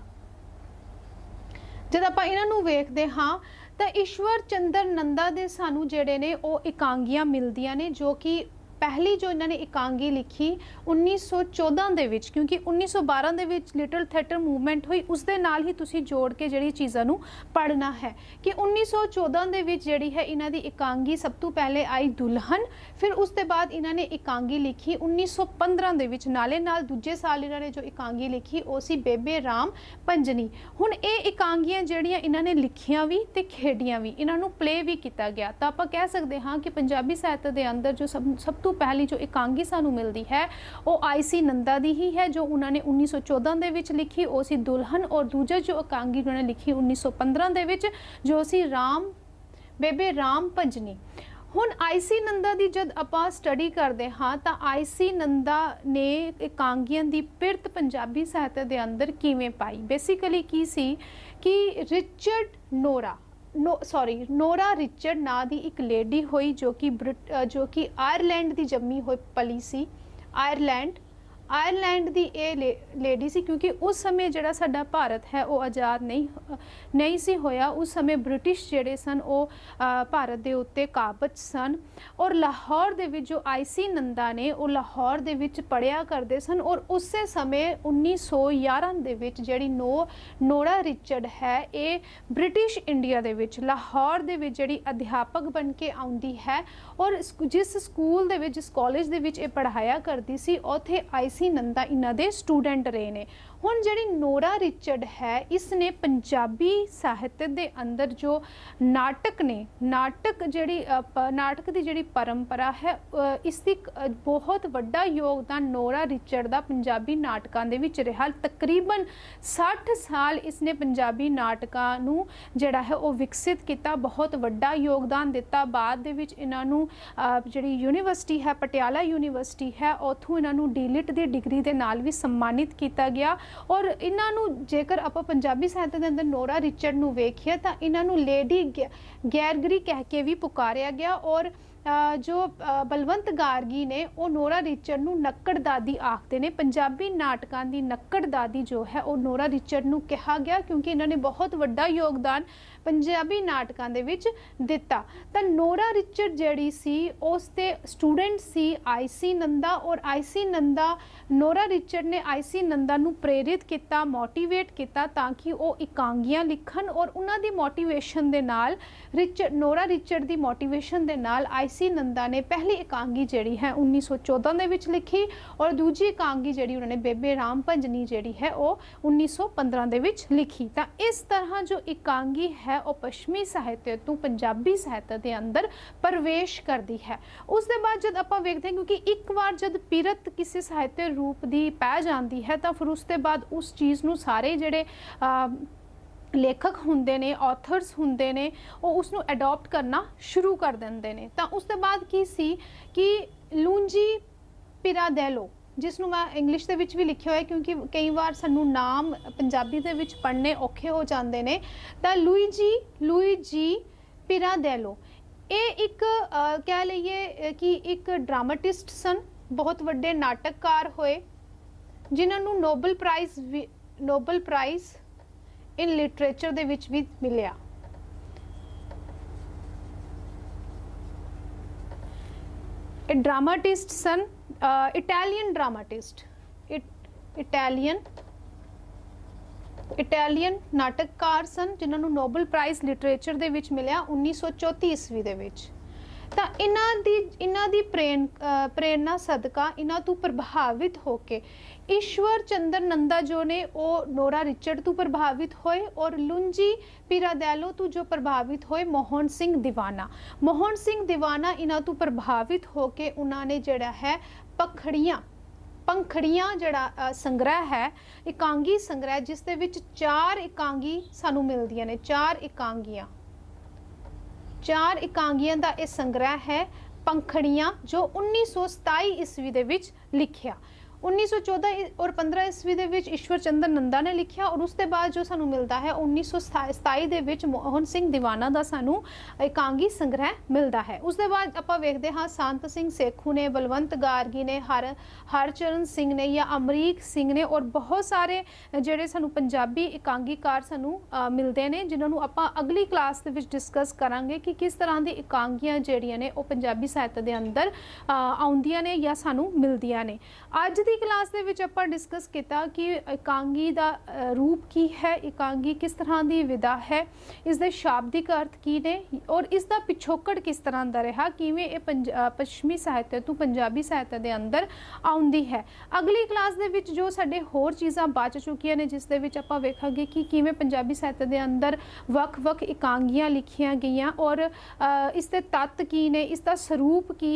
जब आपां इन्हां नूं वेखदे हाँ तो ईश्वर चंद्र नंदा दे सानू जिहड़े ने वो एकांगियां मिलदियां ने, जो कि पहली जो इन्होंने एकांगी लिखी 1914 दे विच, क्योंकि 1912 दे विच लिटिल थिएटर मूवमेंट हुई, उस दे नाल ही तुसी जोड़ के जिहड़ी चीज़ां नूं पढ़ना है कि 1914 दे विच जिहड़ी है इन्हां दी एकांगी सब तो पहले आई दुल्हन। फिर उसके बाद इन्होंने एकांगी लिखी 1915 दे विच, नाले नाल दूजे साल इन्होंने जो एकांगी लिखी वो सी बेबे राम पंजनी। हुण ये एकांगियां जिहड़ियां इन्होंने लिखियां भी ते खेडियां भी, इन्हां नूं प्ले भी किया गया। तो आपां कह सकते हाँ कि पंजाबी साहित्य के अंदर जो सब तो पहली जो एकांगी सानू मिलती है वो IC नंदा दी ही है, जो उन्होंने 1914 दे विच लिखी वो सी दुल्हन। और दूजा जो एकांगी उन्होंने लिखी 1915 दे विच जो सी बेबे राम पंजनी। हुण IC नंदा दी जब आपां स्टडी करते हाँ तो IC नंदा ने एकांगियां दी पिरत पंजाबी साहित्य के अंदर किवें पाई। बेसिकली की सी कि नोरा रिचर्ड ना दी एक लेडी हुई जो कि आयरलैंड की जम्मी हुई पली सी। आयरलैंड की ये लेडी सी, क्योंकि उस समय जिहड़ा साडा भारत है वो आज़ाद नहीं सी होया। उस समय ब्रिटिश जिहड़े सन वो भारत दे उत्ते काबज सन और लाहौर दे विच जो IC नंदा ने वो लाहौर दे विच पढ़िया करते सन। और उस समय 1911 दे विच जिहड़ी नोरा रिचर्ड है ये ब्रिटिश इंडिया दे विच लाहौर दे विच जिहड़ी अध्यापक बन के आउंदी है और जिस स्कूल दे विच जिस कॉलेज दे विच ये पढ़ाया करती सी उत्थे IC नंदा इन्हां दे स्टूडेंट रहे ने। हुण जिहड़ी नोरा रिचर्ड है इसने पंजाबी साहित्य के अंदर जो नाटक की जिहड़ी परंपरा है इसकी बहुत वड्डा योगदान नोरा रिचर्ड का पंजाबी नाटकां दे विच रहा। तकरीबन 60 साल इसने पंजाबी नाटकां नूं जिहड़ा है वो विकसित किया, बहुत वड्डा योगदान दिता। बाद दे विच इन्हां नूं जिहड़ी यूनीवर्सिटी है पटियाला यूनीवर्सिटी है उत्थों इन्हां नूं D.Litt दी डिग्री ਦੇ ਨਾਲ ਵੀ ਸਨਮਾਨਿਤ ਕੀਤਾ ਗਿਆ। ਔਰ ਇਹਨਾਂ ਨੂੰ ਜੇਕਰ ਆਪਾਂ ਪੰਜਾਬੀ ਸਾਹਿਤ ਦੇ ਅੰਦਰ ਨੋਰਾ ਰਿਚਰਡ ਨੂੰ ਵੇਖੀਏ ਤਾਂ ਇਹਨਾਂ ਨੂੰ ਲੇਡੀ ਗੈਰਗਰੀ ਕਹਿ ਕੇ ਵੀ ਪੁਕਾਰਿਆ ਗਿਆ। ਔਰ जो बलवंत गार्गी ने वो नोरा रिचर्ड नूं नक्कड़ दादी आखते ने। पंजाबी नाटकां दी नक्कड़ दादी जो है वो नोरा रिचर्ड नूं कहा गया क्योंकि इन्होंने बहुत वड्डा योगदान पंजाबी नाटकां दे विच दिता। तां नोरा रिचर्ड जिहड़ी सी उस ते स्टूडेंट सी आई.सी. नंदा। और आई.सी. नंदा नोरा रिचर्ड ने आई.सी. नंदा नूं प्रेरित किया, मोटिवेट किया ताकि वो इकांगियां लिखन। और उन्हां दी मोटिवेशन दे नाल नोरा रिचर्ड दी मोटिवेशन दे नाल आई.सी. नंदा ने पहली इकांगी जिहड़ी है 1914 दे विच लिखी और दूजी इकांगी जिहड़ी उन्होंने बेबे राम भंजनी जिहड़ी है वो 1915 दे विच लिखी। तां इस तरह जो इकांगी है वो पश्चिमी साहित्य तो पंजाबी साहित्य के अंदर प्रवेश करती है। उस दे बाद जब आप वेखते हैं क्योंकि एक बार जब पीरत किसी साहित्य रूप की पै जाती है तो फिर उसके बाद उस चीज़ नूं सारे जिहड़े लेखक होंदे ने, ऑथर्स होंदे ने, वो उसनूं अडॉप्ट करना शुरू कर देंदे ने। तो उसके बाद की सी कि लूंजी पिराडेलो जिसनों मैं इंग्लिश के भी लिखा है क्योंकि कई बार सानू नाम पंजाबी दे विच पढ़ने औखे हो जाते हैं। तो लुईजी पिराडेलो ये एक कह लीए कि एक ड्रामाटिस्ट सन, बहुत वड्डे नाटककार होए जिन्होंने नोबल प्राइज़ इन लिटरेचर दे विच भी मिलिया। ड्रामाटिस्ट सन, इटैलियन ड्रामाटिस्ट, इटैलियन नाटककार सन जिन्होंने नोबल प्राइज़ लिटरेचर दे विच मिलिया 1934 ईस्वी दे विच। ਤਾਂ ਇਹਨਾਂ ਦੀ ਪ੍ਰੇਰਨਾ ਸਦਕਾ ਇਹਨਾਂ ਤੋਂ ਪ੍ਰਭਾਵਿਤ ਹੋ ਕੇ ਈਸ਼ਵਰ ਚੰਦਰ ਨੰਦਾ ਜੋ ਨੇ ਉਹ ਨੋਰਾ ਰਿਚਰਡ ਤੋਂ ਪ੍ਰਭਾਵਿਤ ਹੋਏ। ਔਰ ਲੁੰਜੀ ਪਿਰਾਡੇਲੋ ਤੋਂ ਜੋ ਪ੍ਰਭਾਵਿਤ ਹੋਏ ਮੋਹਨ ਸਿੰਘ ਦੀਵਾਨਾ ਇਹਨਾਂ ਤੋਂ ਪ੍ਰਭਾਵਿਤ ਹੋ ਕੇ ਉਹਨਾਂ ਨੇ ਜਿਹੜਾ ਹੈ ਪੰਖੜੀਆਂ ਜਿਹੜਾ ਸੰਗ੍ਰਹਿ ਹੈ, ਇਕਾਂਗੀ ਸੰਗ੍ਰਹਿ ਜਿਸ ਦੇ ਵਿੱਚ 4 ਇਕਾਂਗੀ ਸਾਨੂੰ ਮਿਲਦੀਆਂ ਨੇ, 4 ਇਕਾਂਗੀਆਂ ਦਾ ਇਹ ਸੰਗ੍ਰਹਿ ਹੈ ਪੰਖੜੀਆਂ ਜੋ 1927 ਈਸਵੀ ਦੇ ਵਿੱਚ ਲਿਖਿਆ। 1914 और 15 ईस्वी ਦੇ ਵਿੱਚ ਈਸ਼ਵਰ ਚੰਦਰ ਨੰਦਾ ਨੇ ਲਿਖਿਆ। और उसके बाद जो सानू मिलता है 1927 ਦੇ ਵਿੱਚ ਮੋਹਨ ਸਿੰਘ ਦੀਵਾਨਾ ਦਾ सानू ਇਕਾਂਗੀ ਸੰਗ੍ਰਹਿ ਮਿਲਦਾ ਹੈ। उसके बाद ਆਪਾਂ ਵੇਖਦੇ ਹਾਂ ਸੰਤ ਸਿੰਘ ਸੇਖੂ ਨੇ, ਬਲਵੰਤ ਗਾਰਗੀ ਨੇ, ਹਰਚਰਨ ਸਿੰਘ ਨੇ ਜਾਂ ਅਮਰੀਕ ਸਿੰਘ ਨੇ और बहुत सारे ਜਿਹੜੇ ਸਾਨੂੰ ਪੰਜਾਬੀ ਇਕਾਂਗੀਕਾਰ ਸਾਨੂੰ ਮਿਲਦੇ ਨੇ ਜਿਨ੍ਹਾਂ ਨੂੰ ਆਪਾਂ ਅਗਲੀ ਕਲਾਸ ਦੇ ਵਿੱਚ ਡਿਸਕਸ ਕਰਾਂਗੇ ਕਿ ਕਿਸ ਤਰ੍ਹਾਂ ਦੀ ਇਕਾਂਗੀਆਂ ਜਿਹੜੀਆਂ ਨੇ ਉਹ ਪੰਜਾਬੀ ਸਾਹਿਤ ਦੇ ਅੰਦਰ ਆਉਂਦੀਆਂ ਨੇ ਜਾਂ ਸਾਨੂੰ ਮਿਲਦੀਆਂ ਨੇ। ਅੱਜ ਦੀ क्लास ਦੇ ਵਿੱਚ ਆਪਾਂ डिस्कस किया कि इकांगी का रूप की है, इकांगी किस तरह की विधा है, इसके शाब्दिक अर्थ की ने और इसका पिछोकड़ किस तरह का रहा, किवें ये पश्चिमी साहित्य तो पंजाबी साहित्य के अंदर आउंदी है। अगली क्लास दे विच जो साडे होर चीज़ां बच चुकियां ने जिस दे विच आपां वेखांगे कि किवें पंजाबी साहित्य के अंदर वख-वख इकांगियां लिखियां गईयां और इसके तत्त की ने, इसका स्वरूप की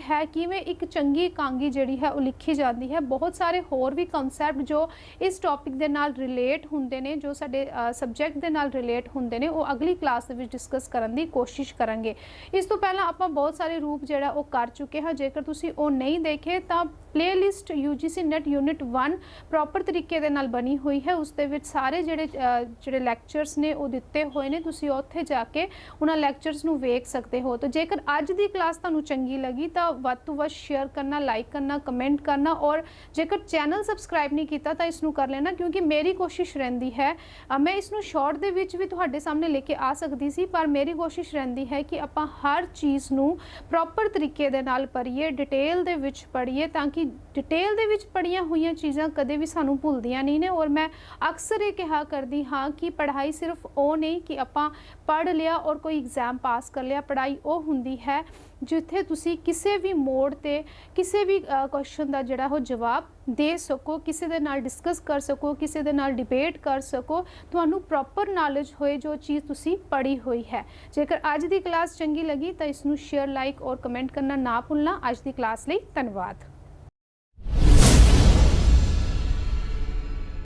है, किवें एक चंगी इकांगी जिहड़ी है वो लिखी जाती है। बहुत सारे होर भी कॉन्सैप्ट जो इस टॉपिक दे नाल रिलेट होंदे ने, जो साडे सबजैक्ट दे नाल रिलेट होंदे ने, वो अगली क्लास दे विच डिस्कस करन दी कोशिश करांगे। इस तो पहला आपां बहुत सारे रूप जिहड़ा वो कर चुके हैं। जेकर तुसीं वो नहीं देखे तां playlist UGC net unit 1 proper तरीके दे नाल बनी हुई है। उस दे विच सारे जिहड़े लैक्चरस ने वो दिते हुए ने, तुसीं उत्थे जाके उन्हां लैक्चरस नूं वेख सकते हो। तो जेकर अज दी क्लास तुहानूं चंगी लगी तां वध तों वध शेयर करना, लाइक करना, कमेंट करना और जेकर चैनल सबसक्राइब नहीं किया तो इसनूं कर लेना क्योंकि मेरी कोशिश रहिंदी है मैं इसनूं शॉर्ट दे विच भी तुहाडे सामने लेके आ सकती सी, पर मेरी कोशिश रहिंदी है कि आपां हर चीज़ नूं प्रॉपर तरीके दे नाल पढ़ीए, डिटेल दे विच पढ़ीए ताकि डिटेल दे विच पढ़ियां हुई चीज़ां कदे भी सानूं भुलदियां नहीं ने। और मैं अक्सर ये कहा करदी हाँ कि पढ़ाई सिर्फ वो नहीं कि आपां पढ़ लिया और कोई एग्जाम पास कर लिया। पढ़ाई वो हुंदी है जिथे तुसी किसी भी मोड़ ते किसी भी क्वेश्चन का जिहड़ा हो जवाब दे सको, किसी दे नाल डिस्कस कर सको, किसी दे नाल डिबेट कर सको, तुहानू प्रॉपर नॉलेज होए जो चीज़ तुसी पढ़ी हुई है। जेकर अज दी क्लास चंगी लगी तो इसनू शेयर, लाइक और कमेंट करना ना भुलना। अज दी क्लास लई धन्यवाद।